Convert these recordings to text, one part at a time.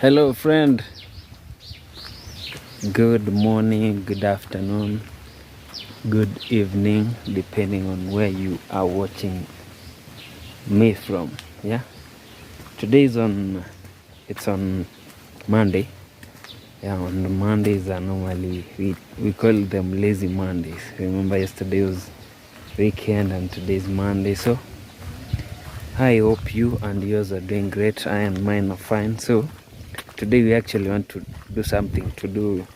Hello friend, good morning, good afternoon, good evening, depending on where you are watching me from. Yeah, today is it's on Monday. Yeah, on Mondays are normally we call them lazy Mondays. Remember yesterday was weekend and today's Monday. So I hope you and yours are doing great. I and mine are fine. So today we actually want to do something to do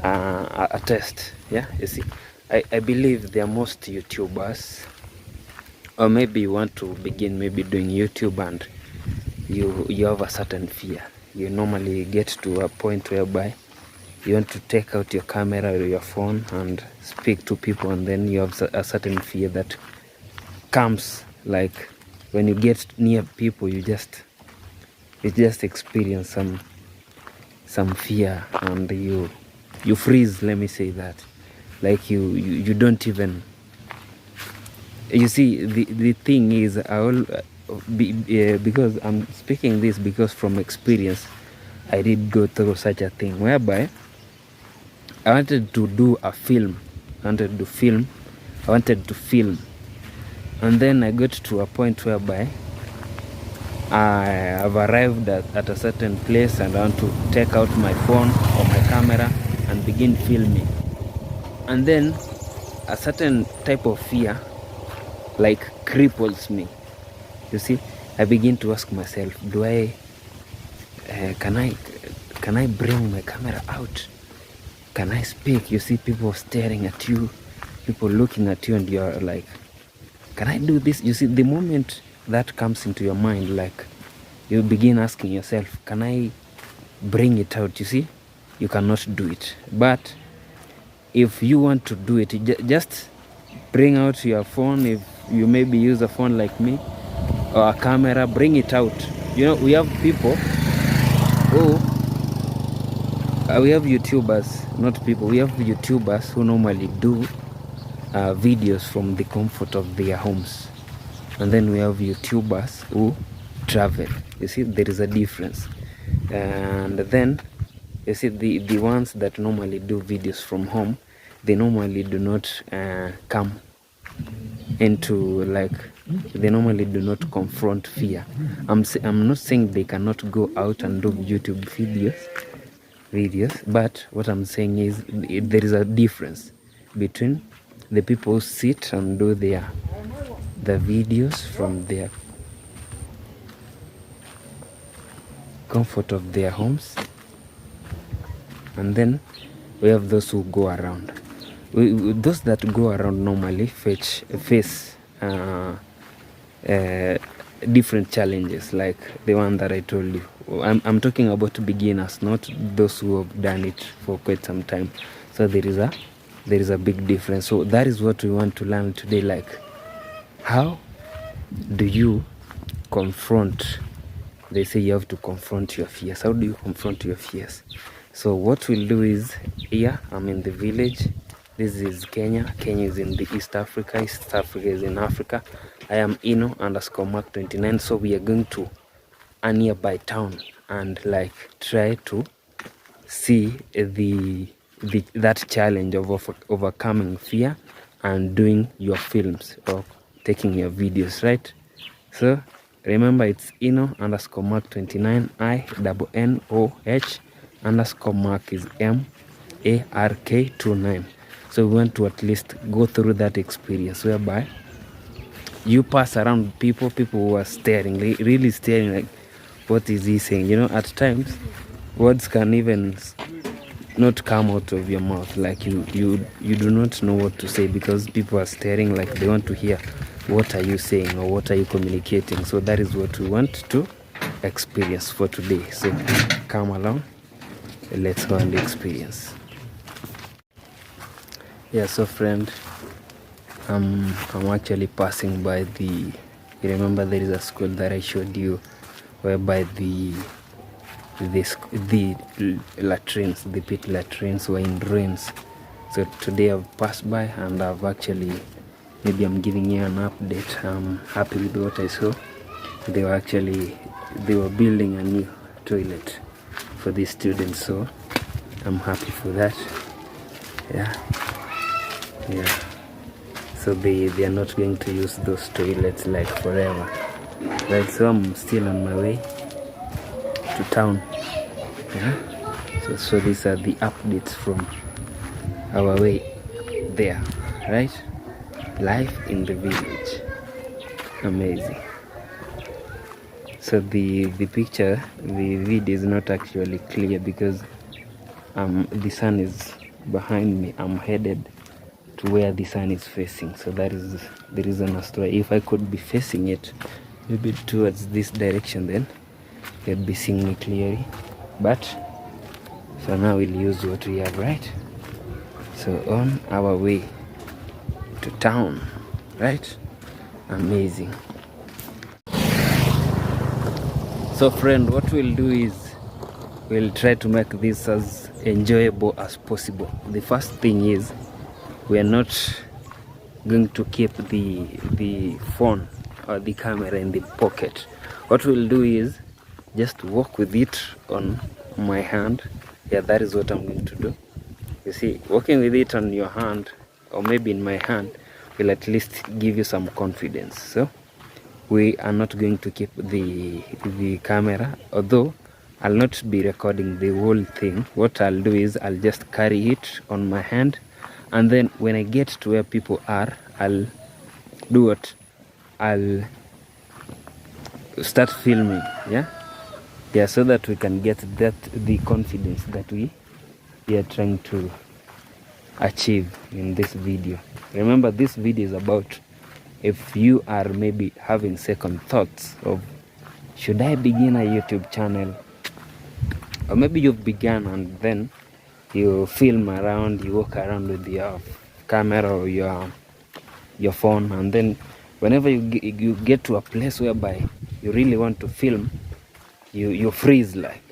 a test. Yeah, you see, I believe there are most YouTubers, or maybe you want to begin maybe doing YouTube and you have a certain fear. You normally get to a point whereby you want to take out your camera or your phone and speak to people, and then you have a certain fear that comes, like when you get near people you just experience some fear, and you freeze, let me say that. Like you don't even, you see, the thing is, because I'm speaking this because from experience I did go through such a thing whereby I wanted to do a film. I wanted to film, and then I got to a point whereby I have arrived at a certain place and I want to take out my phone or my camera and begin filming, and then a certain type of fear like cripples me. You see, I begin to ask myself, do I can I bring my camera out? Can I speak? You see people staring at you, people looking at you, and you're like, can I do this? You see, the moment that comes into your mind, like, you begin asking yourself, can I bring it out? You see, you cannot do it. But if you want to do it, just bring out your phone. If you maybe use a phone like me or a camera, bring it out. You know, we have people who we have YouTubers, not people, we have YouTubers who normally do videos from the comfort of their homes, and then we have YouTubers who travel. You see, there is a difference. And then you see, the ones that normally do videos from home, they normally do not come into, like, they normally do not confront fear. I'm not saying they cannot go out and do YouTube videos, but what I'm saying is there is a difference between the people who sit and do the videos from their comfort of their homes, and then we have those who go around. Those that go around normally face different challenges, like the one that I told you. I'm talking about beginners, not those who have done it for quite some time. So there is a big difference. So that is what we want to learn today, like, how do you confront, they say you have to confront your fears. How do you confront your fears? So what we'll do is, here I'm in the village. This is Kenya. Kenya is in the East Africa. East Africa is in Africa. I am Ino_Mark29. So we are going to a nearby town and like try to see that challenge of overcoming fear and doing your films or taking your videos, right? So remember, it's Ino_Mark29. INNOH_Mark is MARK29. So we want to at least go through that experience whereby you pass around people who are staring, really staring, like, what is he saying? You know, at times words can even not come out of your mouth, like you do not know what to say because people are staring, like they want to hear what are you saying or what are you communicating. So that is what we want to experience for today. So come along, let's go and experience. Yeah, so friend, I'm actually passing by you remember there is a school that I showed you whereby the latrines, the pit latrines were in ruins. So today I've passed by and I've actually, maybe I'm giving you an update. I'm happy with what I saw. They were building a new toilet for these students, so I'm happy for that. Yeah, so they are not going to use those toilets like forever, right? So I'm still on my way to town. Yeah, so these are the updates from our way there, right? Life in the village, amazing. So the picture, the video is not actually clear because the sun is behind me. I'm headed to where the sun is facing, so that is the reason as to why. If I could be facing it maybe towards this direction, then you'd be seeing me clearly, but for now we'll use what we have, right? So on our way to town, right? Amazing. So friend, what we'll do is we'll try to make this as enjoyable as possible. The first thing is we are not going to keep the phone or the camera in the pocket. What we'll do is just walk with it on my hand. Yeah, that is what I'm going to do. You see, walking with it on your hand or maybe in my hand will at least give you some confidence. So we are not going to keep the camera, although I'll not be recording the whole thing. What I'll do is I'll just carry it on my hand, and then when I get to where people are, I'll do what? I'll start filming. Yeah, so that we can get the confidence that we are trying to achieve in this video. Remember, this video is about if you are maybe having second thoughts of should I begin a YouTube channel, or maybe you've begun and then you film around, you walk around with your camera or your phone, and then whenever you get to a place whereby you really want to film, you freeze, like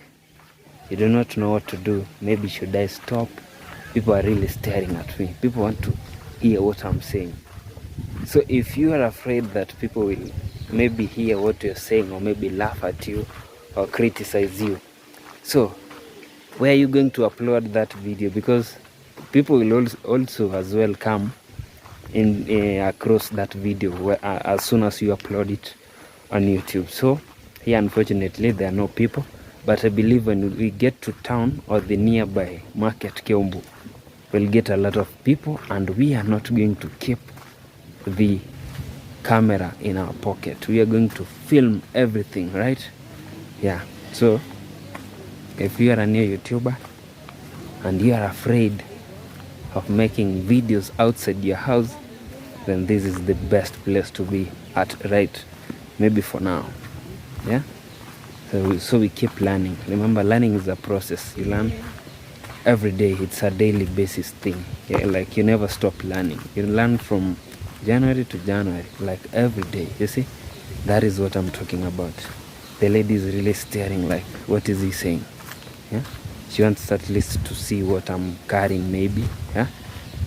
you do not know what to do. Maybe should I stop? People are really staring at me. People want to hear what I'm saying. So if you are afraid that people will maybe hear what you're saying or maybe laugh at you or criticize you, so where are you going to upload that video? Because people will also as well come in across that video as soon as you upload it on YouTube. So here unfortunately there are no people, but I believe when we get to town or the nearby market Kiombu, we'll get a lot of people, and we are not going to keep the camera in our pocket. We are going to film everything, right? Yeah, so if you are a new YouTuber and you are afraid of making videos outside your house, then this is the best place to be at, right? Maybe for now. Yeah, so we keep learning. Remember, learning is a process. You learn every day. It's a daily basis thing. Yeah, like you never stop learning. You learn from January to January, like every day. You see, that is what I'm talking about. The lady is really staring like, what is he saying? Yeah, she wants at least to see what I'm carrying, maybe. Yeah,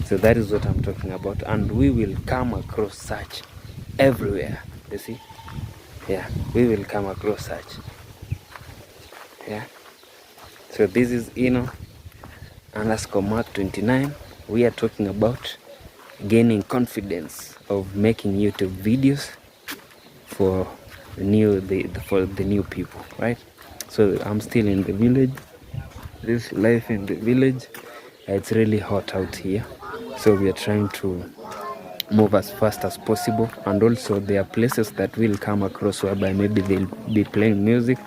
so that is what I'm talking about, and we will come across such everywhere. You see, yeah, we will come across such. Yeah, so this is _Mark 29. We are talking about gaining confidence of making YouTube videos for the new people, right? So I'm still in the village. This life in the village, it's really hot out here, so we are trying to move as fast as possible. And also there are places that we'll come across whereby maybe they'll be playing music,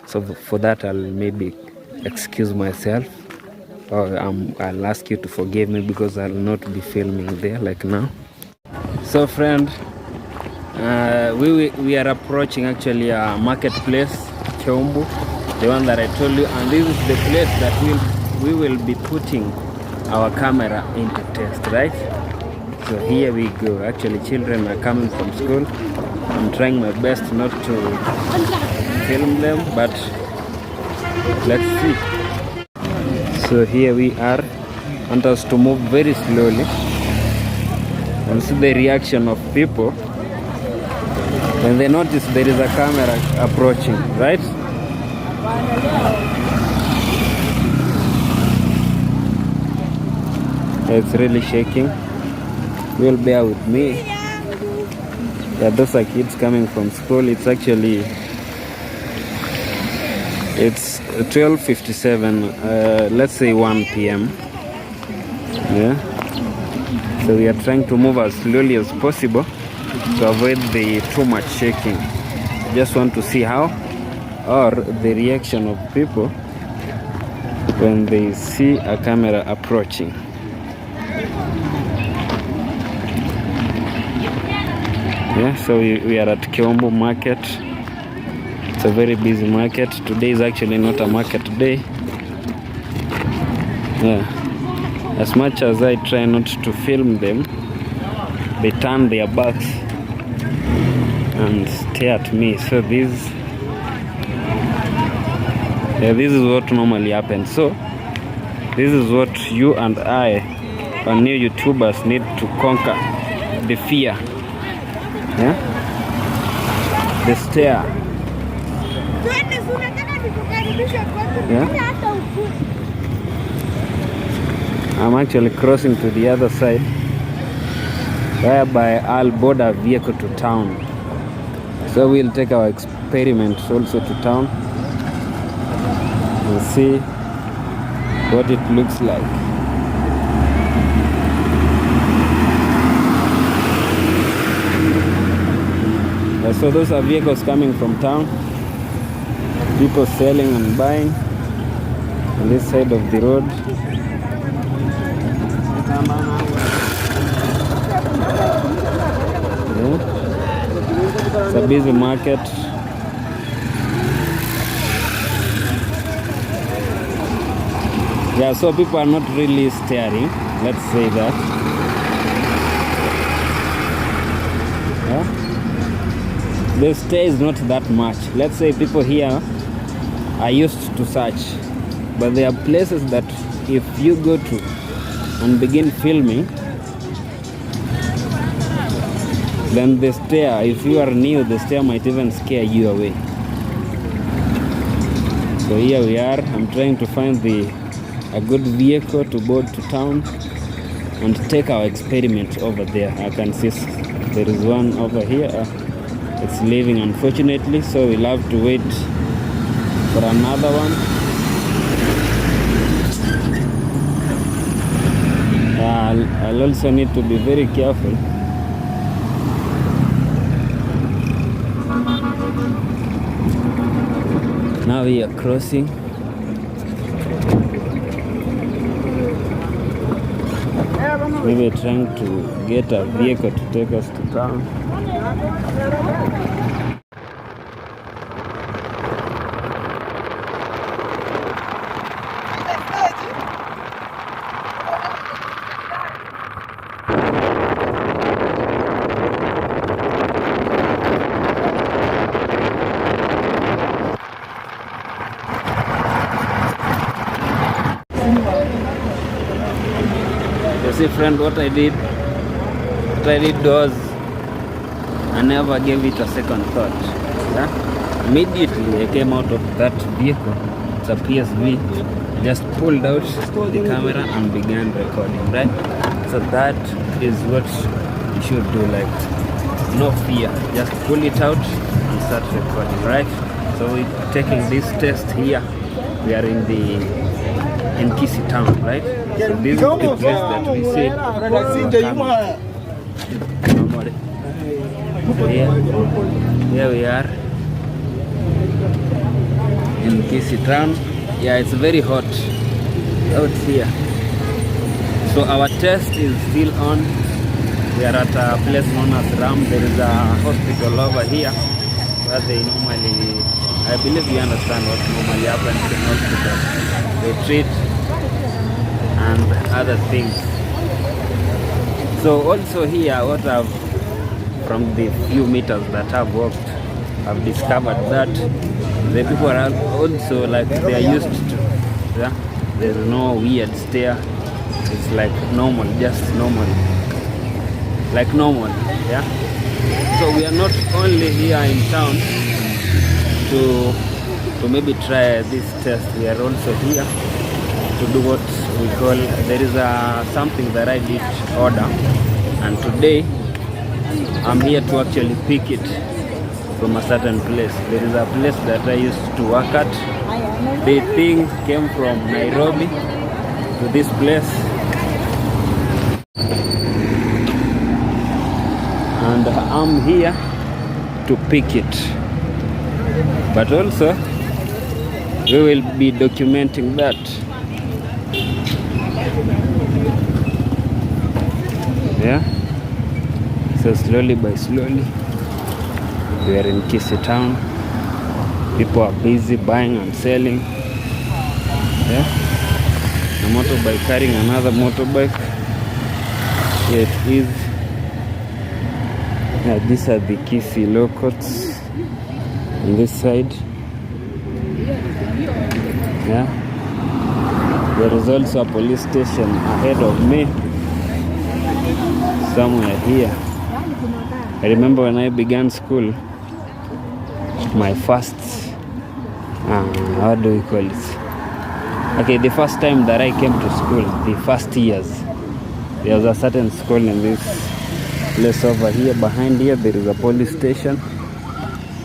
so for that I'll maybe excuse myself, or I'll ask you to forgive me because I'll not be filming there like now. So friend, we are approaching actually a marketplace, Kiombu, the one that I told you, and this is the place that we will be putting our camera into test, right? So here we go. Actually, children are coming from school. I'm trying my best not to film them, but let's see. So here we are. I want us to move very slowly and see the reaction of people when they notice there is a camera approaching, right? It's really shaking. You'll bear with me. Yeah, those are kids coming from school. It's 12:57. Let's say 1 p.m. Yeah. So we are trying to move as slowly as possible to avoid the too much shaking. Just want to see how or the reaction of people when they see a camera approaching. Yeah, so we are at Kiombo market. It's a very busy market. Today is actually not a market day. Yeah. As much as I try not to film them, they turn their backs and stare at me. So this is what normally happens. So this is what you and I, our new YouTubers, need to conquer: the fear. Yeah? The stare. Yeah? I'm actually crossing to the other side, whereby I'll board a vehicle to town. So we'll take our experiments also to town and see what it looks like. So those are vehicles coming from town, people selling and buying on this side of the road. Yeah. It's a busy market. Yeah, so people are not really staring, let's say that. Yeah. The stare is not that much. Let's say people here are used to search, but there are places that if you go to and begin filming, then the stare, if you are new, the stare might even scare you away. So here we are. I'm trying to find a good vehicle to board to town and take our experiment over there. I can see there is one over here. It's leaving, unfortunately, so we'll have to wait for another one. I'll also need to be very careful. Now we are crossing. Maybe trying to get a vehicle to take us to town. You see, friend, what I did was I never gave it a second thought. Yeah? Immediately I came out of that vehicle. It's a PSV. Just pulled out the camera and began recording, right? So that is what you should do, like no fear. Just pull it out and start recording, right? So we're taking this test here. We are in Kisii town, right? So this is the place that we see. Here we are in Kisii town. Yeah, it's very hot out here. So our test is still on. We are at a place known as Ram. There is a hospital over here where they normally, I believe you understand what normally happens in hospitals. They treat and other things. So also here, what I've, from the few meters that I've walked, I've discovered that the people are also like they are used to. Yeah? There's no weird stare. It's like normal, just normal. Like normal, yeah? So we are not only here in town to to maybe try this test. We are also here to do what we call, there is something that I did order, and today I'm here to actually pick it from a certain place. There is a place that I used to work at. The thing came from Nairobi to this place, and I'm here to pick it. But also we will be documenting that. Yeah, so slowly by slowly we are in Kisii town. People are busy buying and selling. Yeah, a motorbike carrying another motorbike. Here it is. Yeah, these are the Kisii locals on this side. Yeah, there is also a police station ahead of me, somewhere here. I remember when I began school, my first, what do we call it? Okay, the first time that I came to school, the first years, there was a certain school in this place over here. Behind here, there is a police station.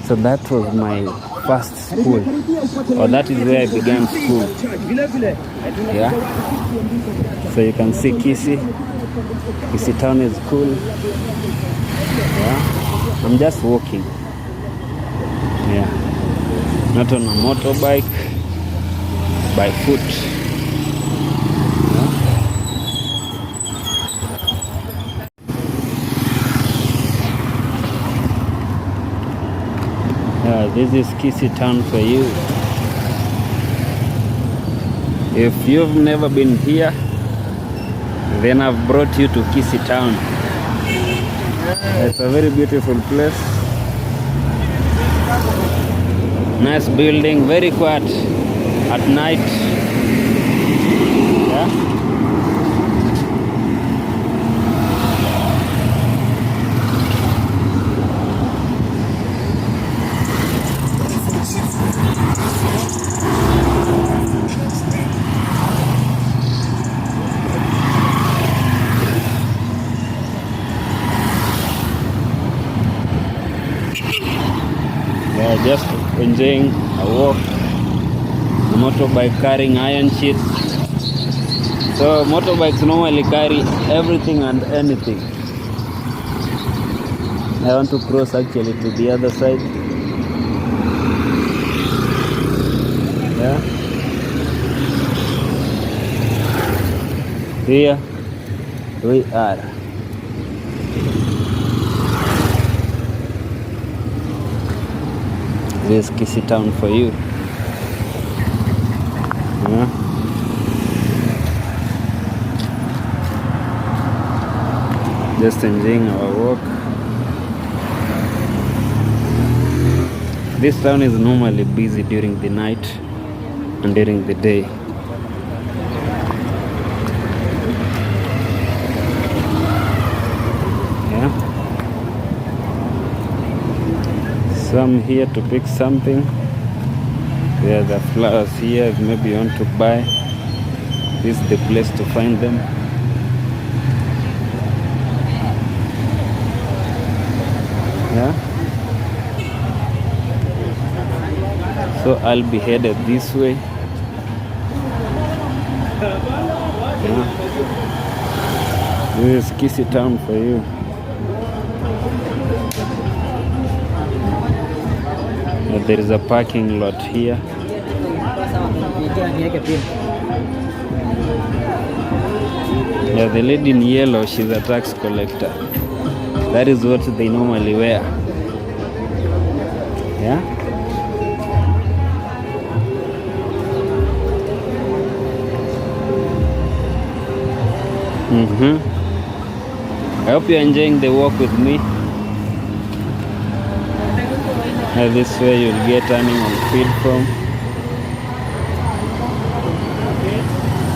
So that was my first school, or that is where I began school. Yeah, so you can see Kisii town is cool. Yeah, I'm just walking. Yeah, not on a motorbike, by foot. This is Kisii town for you. If you've never been here, then I've brought you to Kisii town. It's a very beautiful place. Nice building, very quiet at night. Yeah. Just enjoying a walk. A motorbike carrying iron sheets. So motorbikes normally carry everything and anything. I want to cross actually to the other side. Yeah. Here we are. This is Kisii town for you. Yeah. Just enjoying our walk. This town is normally busy during the night and during the day. Yeah. So I'm here to pick something. There are the flowers here. If maybe you want to buy, this is the place to find them. Yeah. So I'll be headed this way. Yeah. This is Kisii town for you. There is a parking lot here. Yeah, the lady in yellow, she's a tax collector. That is what they normally wear. Yeah. I hope you're enjoying the walk with me. This way you'll get animal feed from.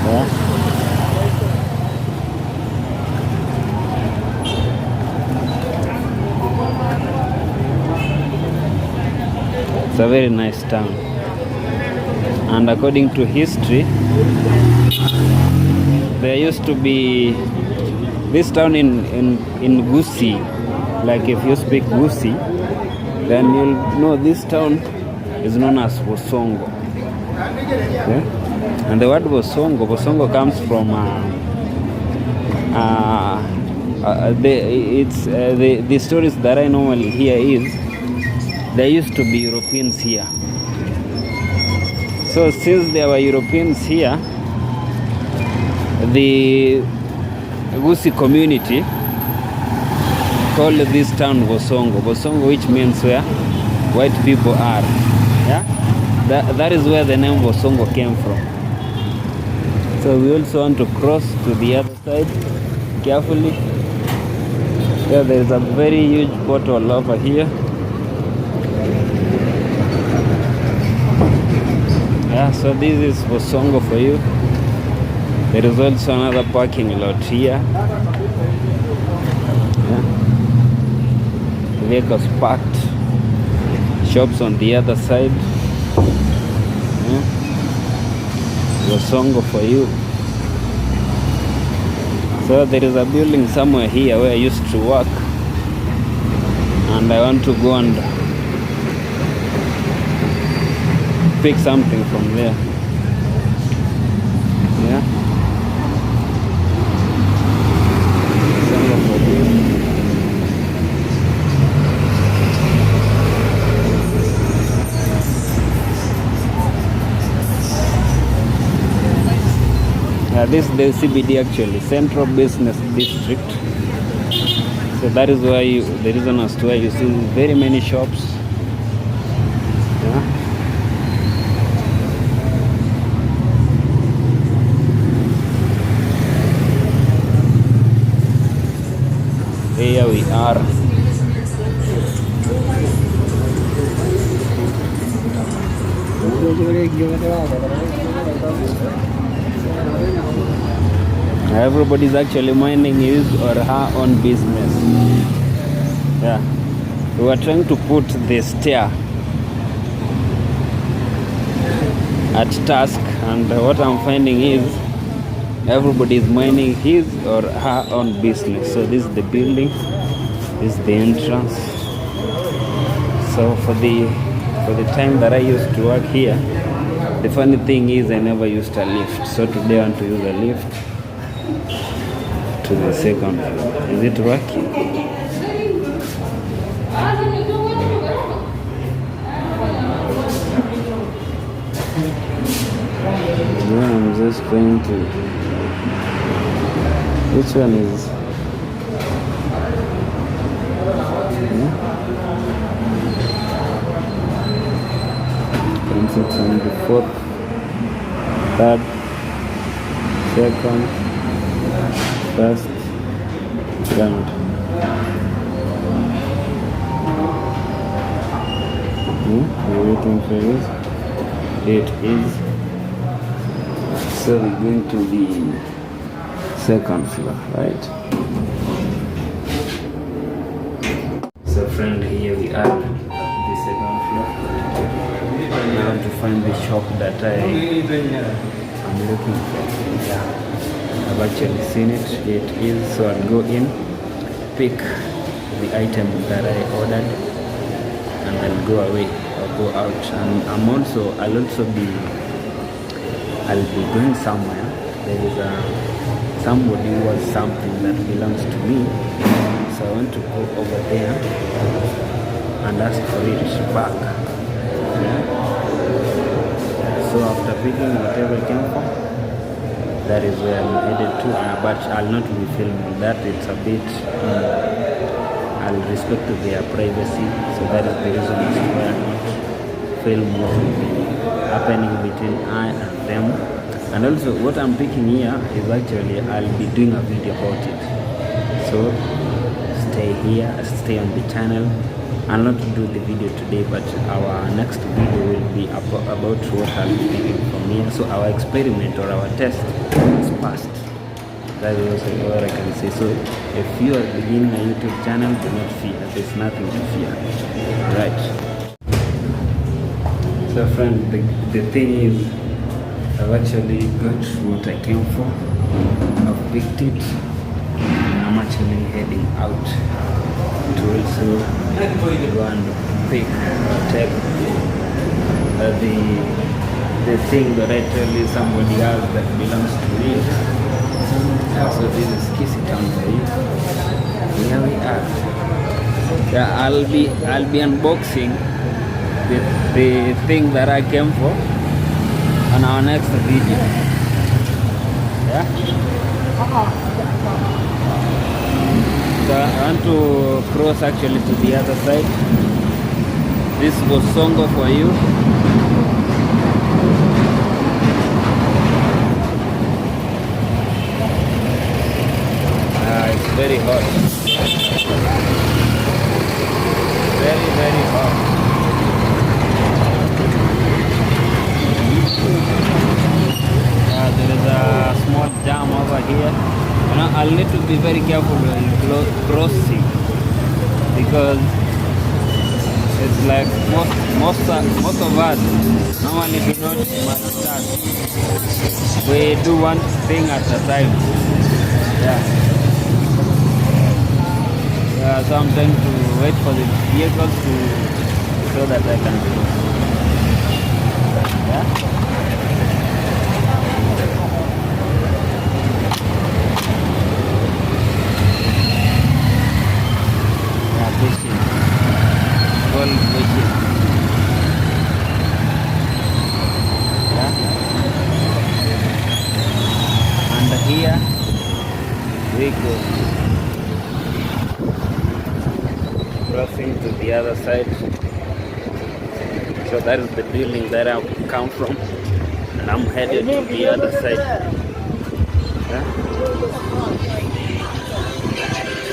Yeah. It's a very nice town. And according to history, there used to be this town in Kisii. Like if you speak Kisii, then you'll know this town is known as Bosongo. Yeah? And the word Bosongo comes from the stories that I normally hear is there used to be Europeans here. So since there were Europeans here, the Kisii community called this town Bosongo, which means where white people are. Yeah, that is where the name Bosongo came from. So we also want to cross to the other side carefully. Yeah, there is a very huge portal over here. Yeah, so this is Bosongo for you. There is also another parking lot here. Yeah. Vehicles parked. Shops on the other side. Yeah. Bosongo for you. So there is a building somewhere here where I used to work, and I want to go and pick something from there. Yeah. This is the CBD, actually, Central Business District. So that is why the reason as to why you see very many shops. Yeah. Here we are. Everybody's actually minding his or her own business. Yeah, we were trying to put the stair at task, and what I'm finding is everybody is minding his or her own business. So this is the building, this is the entrance. So for the time that I used to work here, the funny thing is I never used a lift. So today I want to use a lift to the second floor. Is it working? Yeah, I'm just going to. Which one is? It's on the fourth, third, second, first round. We're waiting for this. It is. So we're going to the second floor, right? So friend, here we are at the second floor. I want to find the shop that I'm looking for. Yeah, I've actually seen it. It is, so I'll go in, pick the item that I ordered, and then go away or go out. And I'll be going somewhere. There is somebody who has something that belongs to me, so I want to go over there and ask for it back. Yeah. So after picking whatever came from, that is where I'm headed to, but I'll not be filming that. It's a bit, I'll respect their privacy, so that is the reason why I'm not film what will be happening between I and them. And also what I'm picking here is actually I'll be doing a video about it. So stay here, stay on the channel. I'll not do the video today, but our next video will be about what I'll be picking from here. So our experiment or our test is passed. That is also what I can say. So if you are beginning a YouTube channel, do not fear. There's nothing to fear. Right. So friend, the thing is, I've actually got what I came for. I've picked it. I'm actually heading out to also go and pick or take the thing that I tell you somebody else that belongs to me. So this is Kisii town for you. Here we are. Yeah, I'll be unboxing the thing that I came for on our next video. Yeah. So I want to cross actually to the other side. This was Songo for you. It's very hot. Very, very hot. There is a small jam over here. You know, I'll need to be very careful when crossing, because it's like most of us normally do not multitask. We do one thing at a time. Yeah. So I'm trying to wait for the vehicles so that I can cross. Yeah. Fishing. Gold fishing. Yeah. And here we go. Crossing to the other side. So that is the building that I've come from, and I'm headed to the other side. Yeah?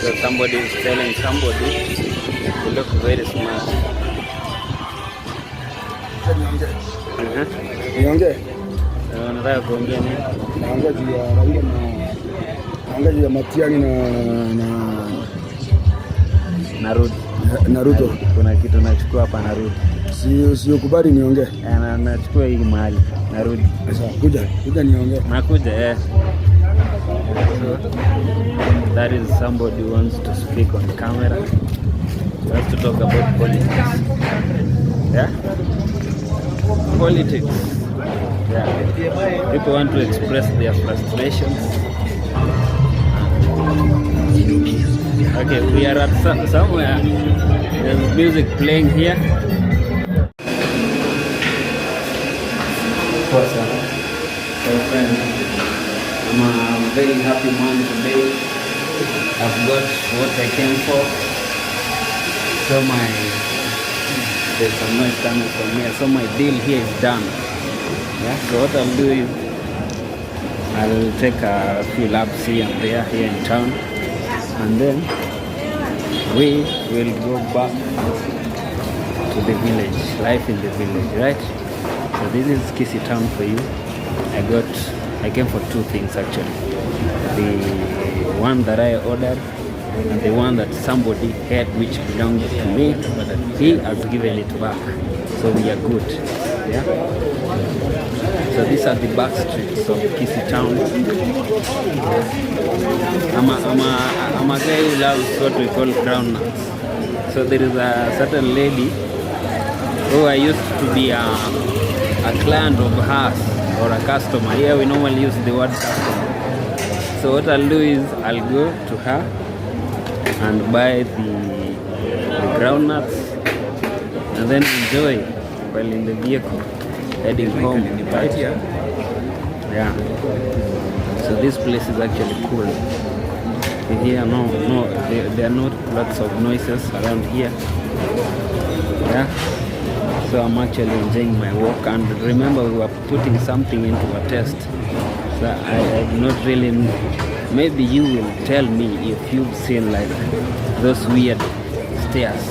So somebody is telling somebody to look very smart. Unataka kuongea nini? Naongea juu ya Matiang'i na Naruto. Kuna kitu nachukua hapa narudi. Sio kubali niongee. Nachukua hii mahali narudi. Sasa kuja niongee. Nakuja So, that is somebody who wants to speak on camera. He wants to talk about politics. Yeah? Politics. Yeah. People want to express their frustrations. Okay, we are at somewhere. There's music playing here. So friends, I'm a very happy man today. I've got what I came for. So there's some noise coming from here. So my deal here is done. Yeah. So what I'll do is I'll take a few laps here and there here in town, and then we will go back to the village, life in the village, right? So this is Kisii town for you. I came for two things actually. The one that I ordered and the one that somebody had which belonged to me, but he has given it back. So we are good. Yeah. So these are the back streets of Kisii town. I'm a guy who loves what we call groundnuts. So there is a certain lady who I used to be a client of hers, or a customer. Here we normally use the word customer. So what I'll do is I'll go to her and buy the groundnuts and then enjoy while in the vehicle heading home. Right here. Yeah. So this place is actually cool. Here, there are not lots of noises around here. Yeah. So I'm actually enjoying my walk, and remember we were putting something into a test. So I do not really know. Maybe you will tell me if you've seen like those weird stairs.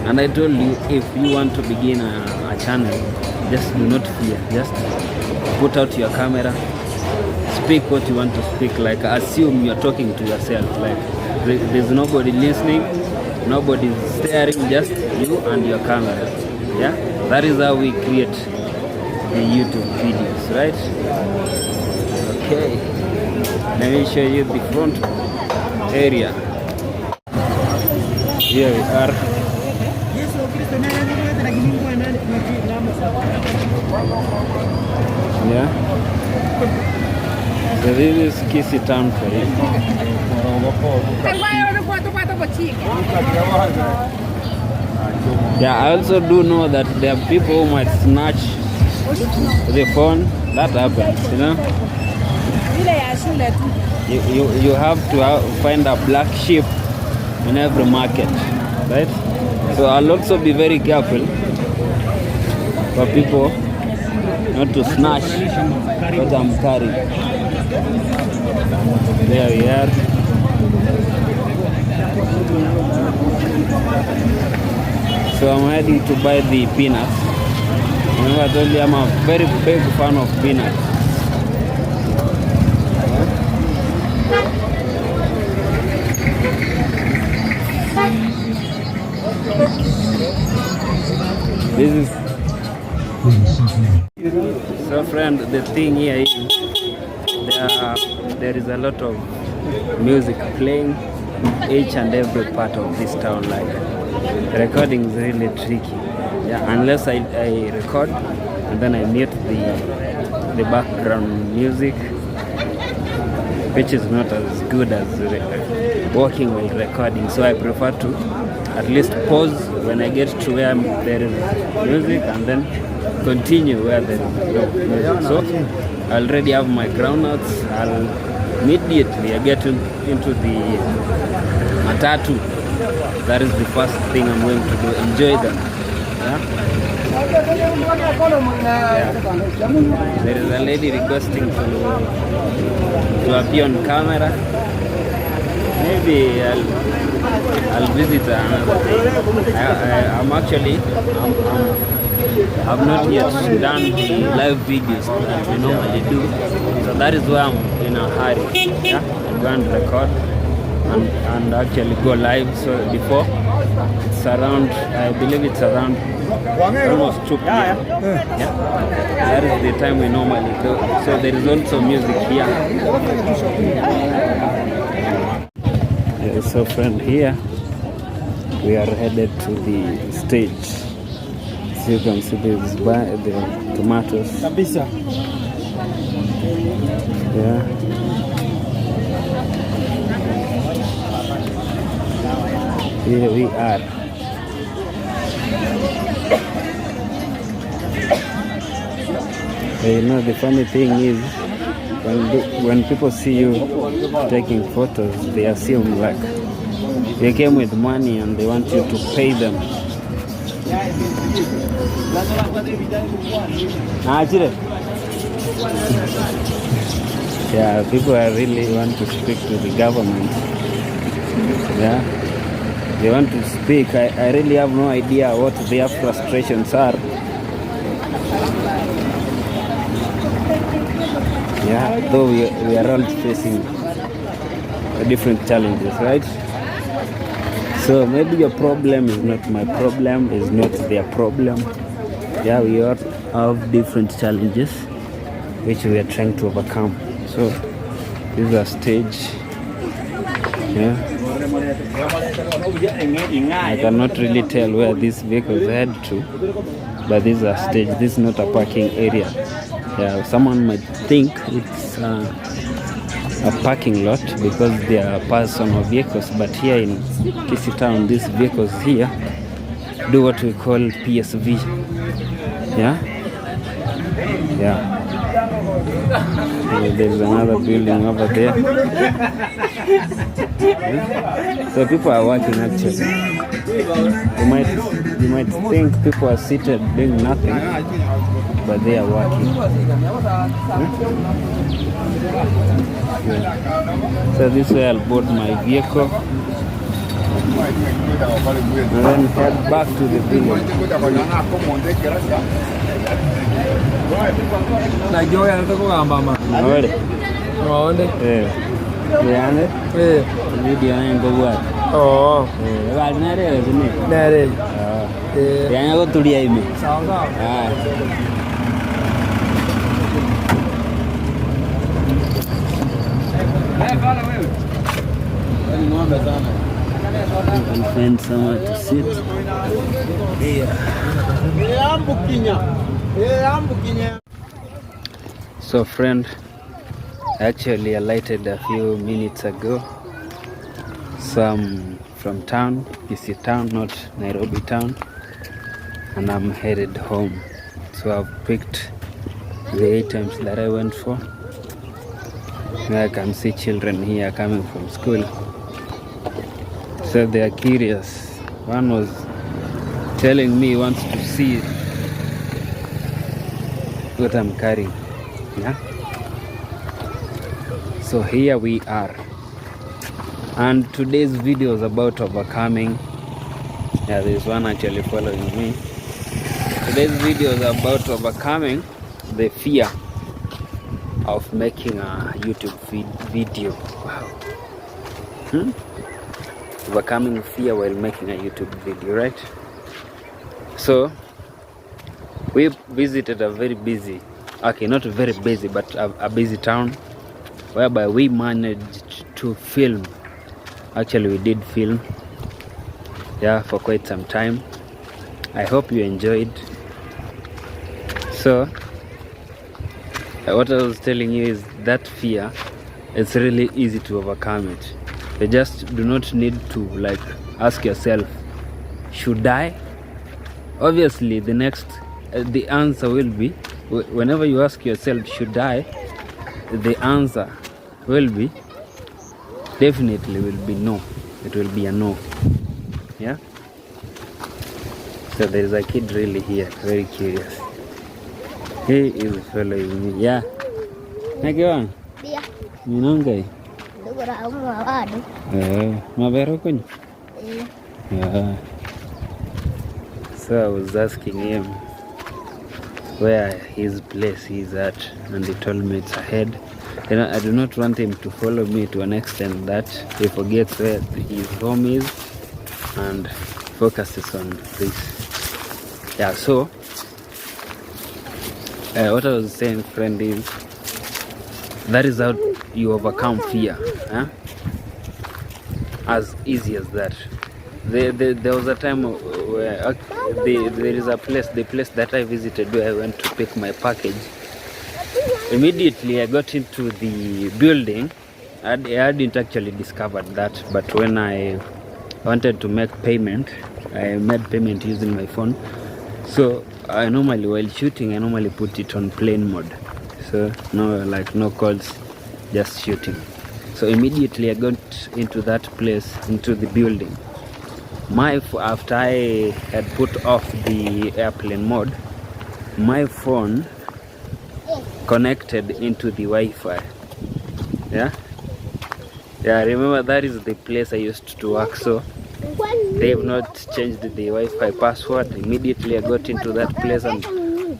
And I told you, if you want to begin a channel, just do not fear. Just put out your camera, speak what you want to speak. Like assume you're talking to yourself. Like there's nobody listening, nobody's staring, just you and your camera. Yeah, that is how we create the YouTube videos, right? Okay, let me show you the front area. Here we are. Yeah. So this is Kisii town for you. Yeah, I also do know that there are people who might snatch the phone. That happens, you know. You have to find a black sheep in every market, right? So I'll also be very careful for people not to snatch what I'm carrying. There we are. So I'm heading to buy the peanuts. Remember I told you I'm a very big fan of peanuts. This is so friend, the thing here is there is a lot of music playing each and every part of this town. Like recording is really tricky, yeah, unless I record and then I mute the background music, which is not as good as working while recording. So I prefer to at least pause when I get to where there is music and then continue where there is no music. So I already have my groundnuts. I'll immediately get into the matatu. That is the first thing I'm going to do. Enjoy them. Yeah? Yeah. There is a lady requesting to appear on camera. Maybe I'll visit another day. I've not yet done the live videos that we normally do, so that is why I'm in a hurry. Yeah, I'm going to record and actually go live. So before it's around, I believe it's around almost 2 p.m. Yeah, that is the time we normally do. So there is also music here. Yeah, so friend, here we are headed to the stage. So you can see this by the tomatoes. Yeah. Here we are. You know, the funny thing is when people see you taking photos, they assume like you came with money and they want you to pay them. Yeah, people really want to speak to the government. Yeah, they want to speak. I really have no idea what their frustrations are. Yeah, though we are all facing different challenges, right? So maybe your problem is not my problem, is not their problem. Yeah, we all have different challenges which we are trying to overcome. So this is a stage. Yeah, I cannot really tell where these vehicles head to, but this is a stage. This is not a parking area. Yeah, someone might think it's a parking lot because they are personal vehicles, but here in Kisii town, these vehicles here do what we call PSV. Yeah, yeah. There's another building over there. So people are working actually. You might think people are seated doing nothing, but they are working. Yeah. So this way I'll board my vehicle and then head back to the village. find somewhere to sit. So friend, actually alighted a few minutes ago. Some from town, Kisii town, not Nairobi town, and I'm headed home. So I've picked the items that I went for. Now I can see children here coming from school, so they are curious. One was telling me he wants to see what I'm carrying. Yeah. So here we are, and today's video is about overcoming. Yeah, there's one actually following me. Today's video is about overcoming the fear of making a YouTube video. Wow. Overcoming fear while making a YouTube video, right? So we visited a very busy, okay, not very busy, but a busy town, whereby we managed to film. Actually, we did film, yeah, for quite some time. I hope you enjoyed. So what I was telling you is that fear, it's really easy to overcome it. You just do not need to like ask yourself, should I? Obviously the answer will be, whenever you ask yourself, should I, the answer will be, definitely will be no. It will be a no. Yeah. So there is a kid really here, very curious. He is following me. Yeah. Nakiwan? Dia. Minongay? Dugura ako mawado. Mabero kunyo? Yeah. So I was asking him where his place is at, and he told me it's ahead. You know, I do not want him to follow me to an extent that he forgets where his home is and focuses on this. Yeah, so what I was saying, friend, is that is how you overcome fear. As easy as that. There was a time where there is a place, the place that I visited, where I went to pick my package. Immediately I got into the building. I hadn't actually discovered that, but when I wanted to make payment, I made payment using my phone. So I normally, while shooting, I normally put it on plane mode. So no calls, just shooting. So immediately I got into that place, into the building. After I had put off the airplane mode, my phone connected into the Wi-Fi. Yeah, remember that is the place I used to work, so they've not changed the Wi-Fi password. Immediately I got into that place and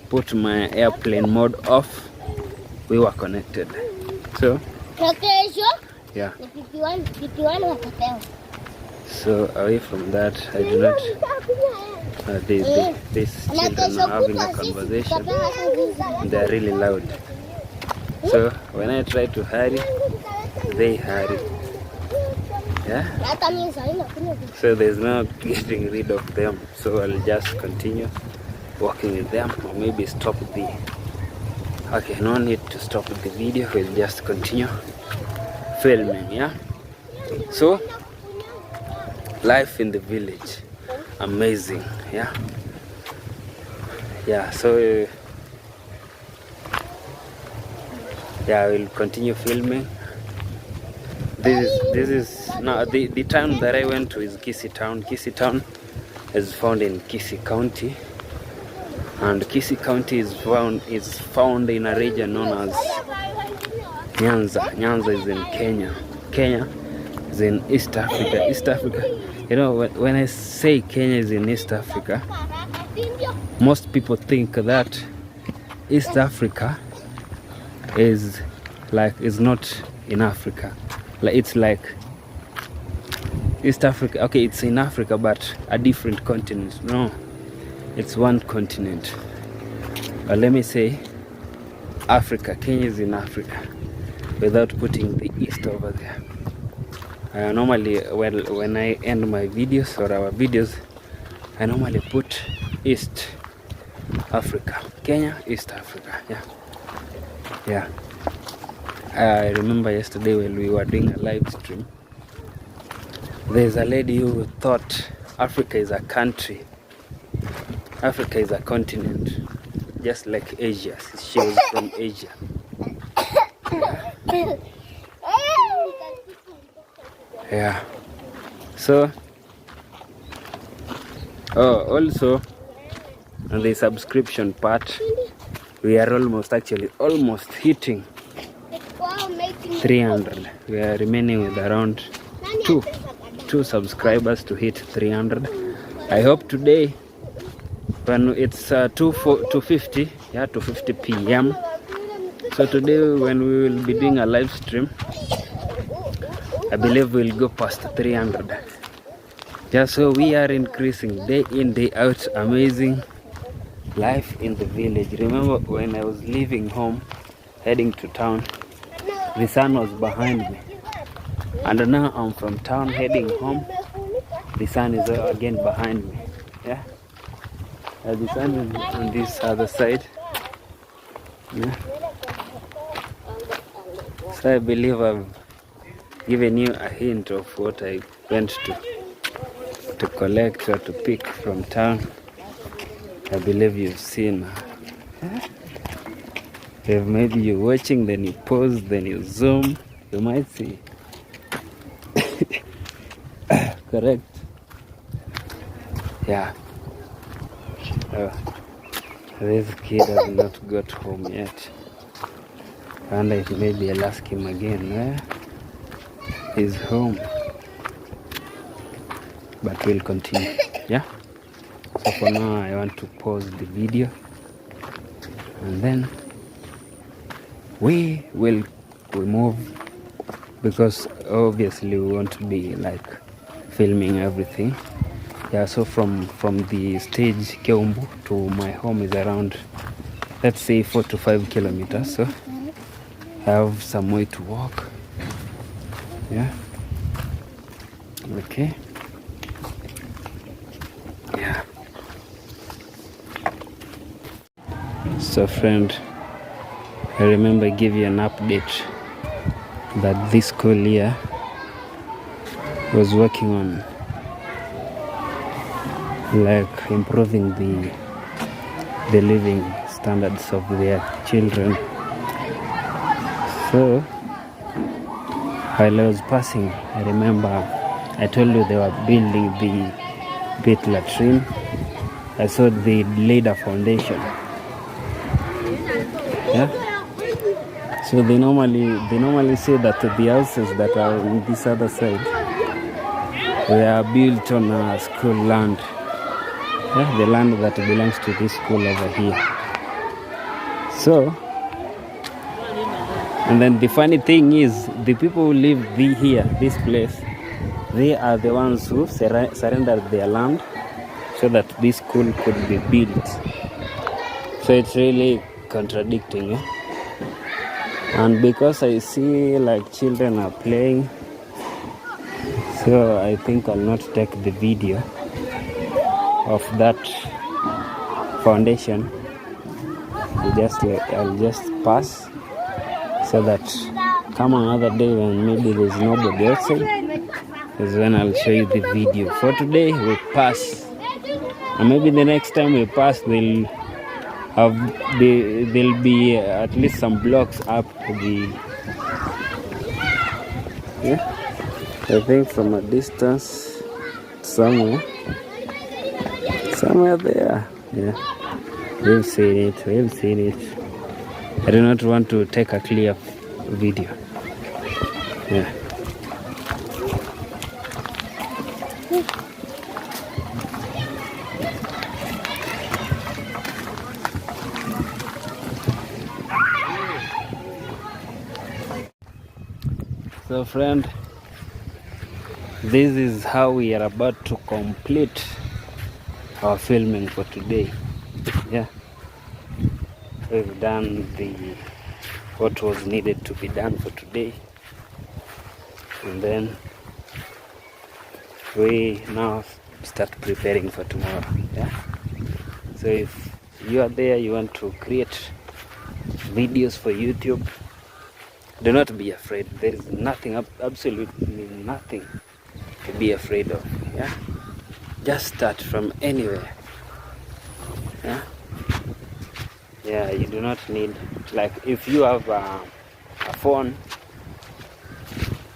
put my airplane mode off. We were connected. So yeah. So away from that, I do not. These children are having a conversation. They are really loud. So when I try to hurry, they hurry. Yeah. So there's no getting rid of them. So I'll just continue walking with them, or maybe stop the. Okay, no need to stop the video. We'll just continue filming. Yeah. So life in the village, amazing. Yeah. So yeah, I will continue filming. This is now the town that I went to is Kisii town. Kisii town is found in Kisii County, and Kisii County is found in a region known as Nyanza. Nyanza is in Kenya. Kenya is in East Africa. East Africa. You know, when I say Kenya is in East Africa, most people think that East Africa is not in Africa. Like it's like East Africa. Okay, it's in Africa, but a different continent. No, it's one continent. But let me say Africa. Kenya is in Africa, without putting the East over there. Normally, when I end my videos or our videos, I normally put East Africa, Kenya, East Africa. Yeah. I remember yesterday when we were doing a live stream, there's a lady who thought Africa is a country. Africa is a continent, just like Asia. She was from Asia. Yeah. So, also on the subscription part, we are almost hitting 300. We are remaining with around two subscribers to hit 300. I hope today, when it's 2:50 p.m. So today, when we will be doing a live stream, I believe we'll go past 300. Just so we are increasing day in, day out. Amazing life in the village. Remember when I was leaving home, heading to town, the sun was behind me. And now I'm from town heading home, the sun is again behind me. Yeah. The sun is on this other side. Yeah. So I believe I've given you a hint of what I went to collect or to pick from town. I believe you've seen. If maybe you're watching, then you pause, then you zoom, you might see. Correct. Yeah. This kid has not got home yet. And maybe I'll ask him again where he's home. But we'll continue. Yeah. So for now, I want to pause the video, and then we move, because obviously we want to be like filming everything. Yeah. So from the stage Keumbu to my home is around, let's say, 4 to 5 kilometers. So I have some way to walk. Yeah. Okay. Yeah. So friend, I remember I gave you an update that this school year was working on like improving the living standards of their children. So while I was passing, I remember I told you they were building the pit latrine. I saw they laid a foundation. Yeah. So they normally say that the houses that are on this other side, they are built on school land. Yeah, the land that belongs to this school over here. So, and then the funny thing is, the people who live here, this place, they are the ones who surrendered their land so that this school could be built. So it's really contradicting. Eh? And because I see like children are playing, so I think I'll not take the video of that foundation. I'll just pass, so that come another day when maybe there's nobody outside, is when I'll show you the video. For today we pass, and maybe the next time we pass there'll be at least some blocks up to the, yeah, I think from a distance somewhere there. Yeah, we've seen it. I do not want to take a clear video. Yeah. So friend, this is how we are about to complete our filming for today. Yeah, we've done what was needed to be done for today, and then we now start preparing for tomorrow. Yeah. So if you are there, you want to create videos for YouTube, do not be afraid. There is nothing, absolutely nothing to be afraid of. Yeah. Just start from anywhere. Yeah. Yeah, you do not need, like, if you have a phone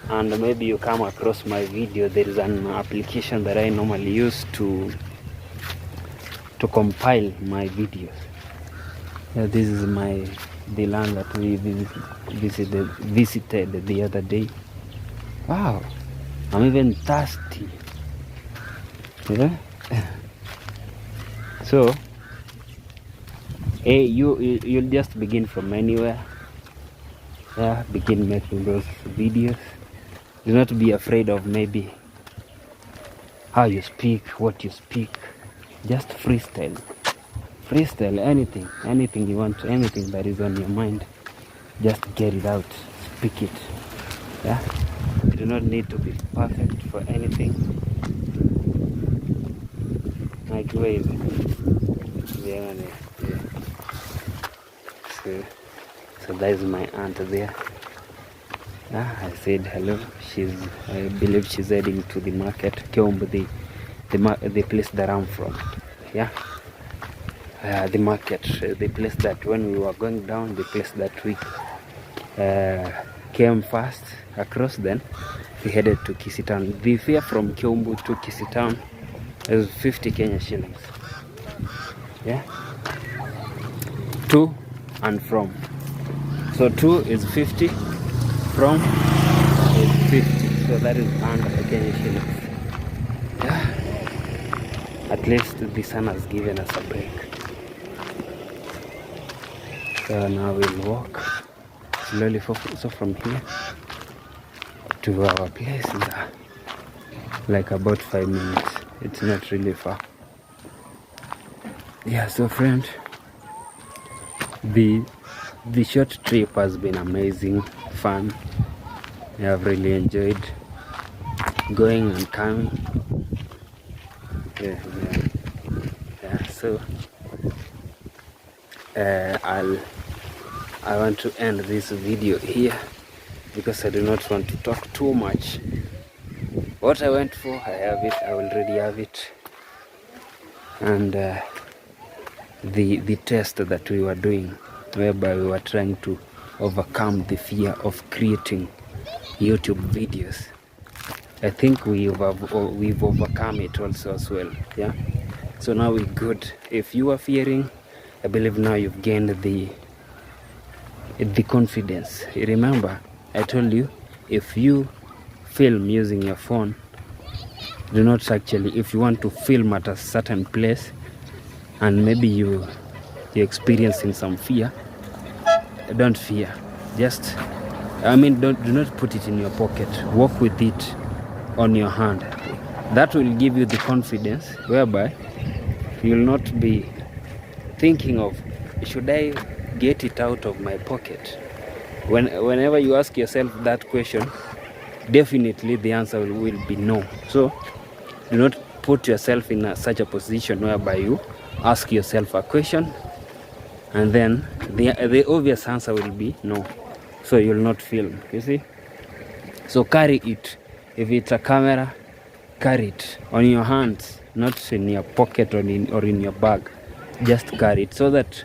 and maybe you come across my video, there is an application that I normally use to compile my videos. Yeah, this is the land that we visited the other day. Wow, I'm even thirsty. Yeah. So hey, you'll just begin from anywhere. Yeah, begin making those videos. Do not be afraid of maybe how you speak, what you speak. Just freestyle. Freestyle anything you want, anything that is on your mind. Just get it out, speak it. Yeah, you do not need to be perfect for anything. Like wave. Yeah. So that is my aunt there. I said hello. I believe she's heading to the market, Kiombu, the place that I'm from. Yeah. The market, the place that when we were going down, the place that we came first across, then we headed to Kisii town. The fare from Kiombu to Kisii town is 50 Kenya shillings. Yeah. To and from. So to is 50, from is 50. So that is under Kenya shillings. Yeah. At least the sun has given us a break. So now we'll walk slowly from here to our place in like about 5 minutes. It's not really far. Yeah, so friend, the short trip has been amazing, fun. I have really enjoyed going and coming. Yeah. So I want to end this video here because I do not want to talk too much. What I went for, I have it. I already have it. And the test that we were doing, whereby we were trying to overcome the fear of creating YouTube videos, I think we've overcome it also as well. Yeah. So now we're good. If you are fearing, I believe now you've gained the confidence. Remember, I told you, if you film using your phone, do not actually, if you want to film at a certain place and maybe you're experiencing some fear, don't fear. Just, do not put it in your pocket. Walk with it on your hand. That will give you the confidence whereby you'll not be thinking of, should I get it out of my pocket? Whenever you ask yourself that question, definitely the answer will be no. So do not put yourself in such a position whereby you ask yourself a question and then the obvious answer will be no. So you'll not film, you see. So carry it. If it's a camera, carry it on your hands, not in your pocket or in your bag. Just carry it so that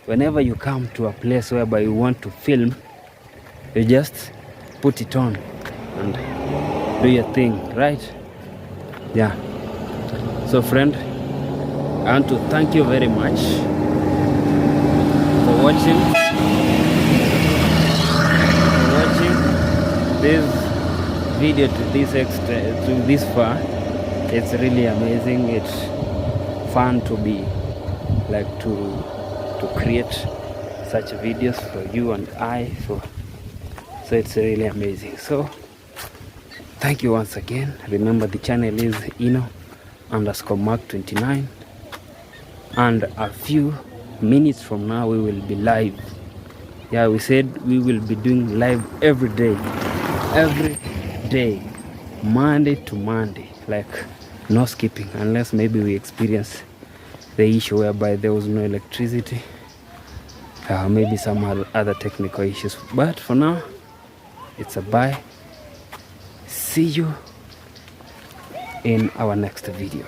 whenever you come to a place whereby you want to film, you just put it on and do your thing, right? Yeah. So friend, I want to thank you very much for watching this video to this far. It's really amazing. It's fun to be like to create such videos for you and I. So it's really amazing. So thank you once again. Remember, the channel is Ino_Mark29, and a few minutes from now we will be live. Yeah, we said we will be doing live every day. Monday to Monday, like no skipping, unless maybe we experience the issue whereby there was no electricity, maybe some other technical issues. But for now, it's a bye. See you in our next video.